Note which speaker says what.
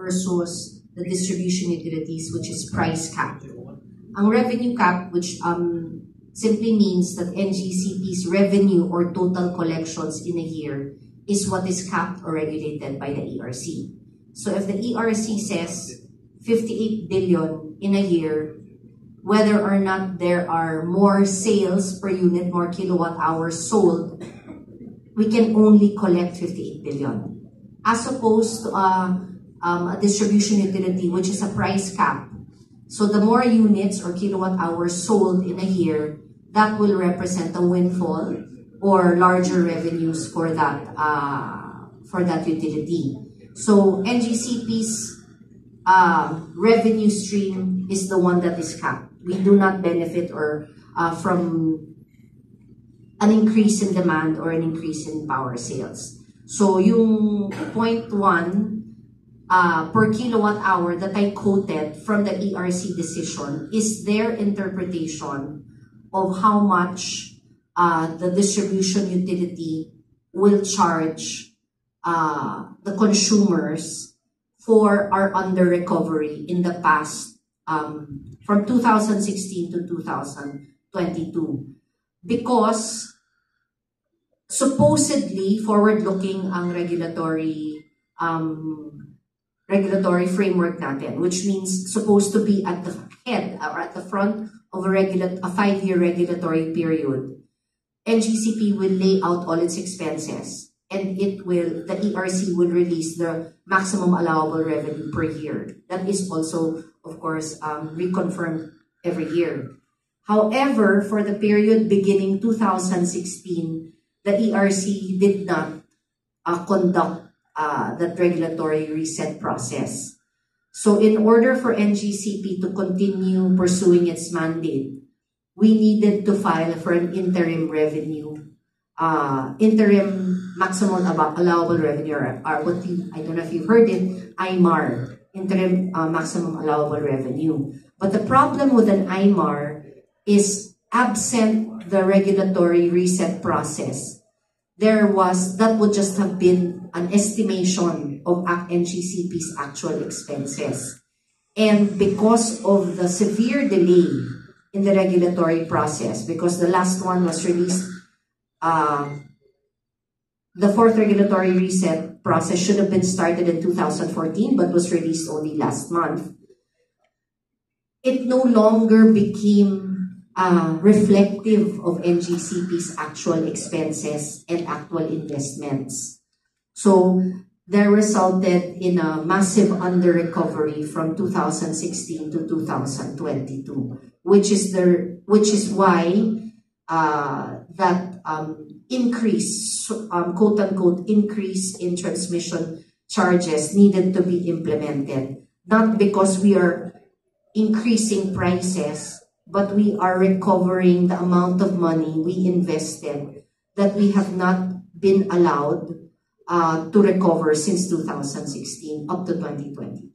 Speaker 1: versus the distribution utilities, which is price cap. Ang revenue cap, which simply means that NGCP's revenue or total collections in a year is what is capped or regulated by the ERC. So if the ERC says 58 billion in a year, whether or not there are more sales per unit, more kilowatt hours sold, we can only collect 58 billion. As opposed to a distribution utility, which is a price cap. So the more units or kilowatt hours sold in a year, that will represent a windfall or larger revenues for that utility. So NGCP's revenue stream is the one that is capped. We do not benefit from an increase in demand or an increase in power sales. So yung 0.1 per kilowatt hour that I quoted from the ERC decision is their interpretation of how much the distribution utility will charge the consumers for our under recovery in the past from 2016 to 2022. Because supposedly forward-looking ang regulatory framework natin, which means supposed to be at the head or at the front of a 5-year regulatory period. NGCP will lay out all its expenses, and the ERC will release the maximum allowable revenue per year. That is also, of course, reconfirmed every year. However, for the period beginning 2016, the ERC did not conduct that regulatory reset process. So in order for NGCP to continue pursuing its mandate, we needed to file for an interim maximum allowable revenue, or I don't know if you've heard it, IMAR, interim maximum allowable revenue. But the problem with an IMAR is absent the regulatory reset process. That would just have been an estimation of NGCP's actual expenses. And because of the severe delay in the regulatory process, because the last one was released, the fourth regulatory reset process should have been started in 2014 but was released only last month, it no longer became reflective of NGCP's actual expenses and actual investments. So that resulted in a massive under-recovery from 2016 to 2022, which is why that increase, quote-unquote, increase in transmission charges needed to be implemented. Not because we are increasing prices, but we are recovering the amount of money we invested that we have not been allowed to recover since 2016 up to 2022.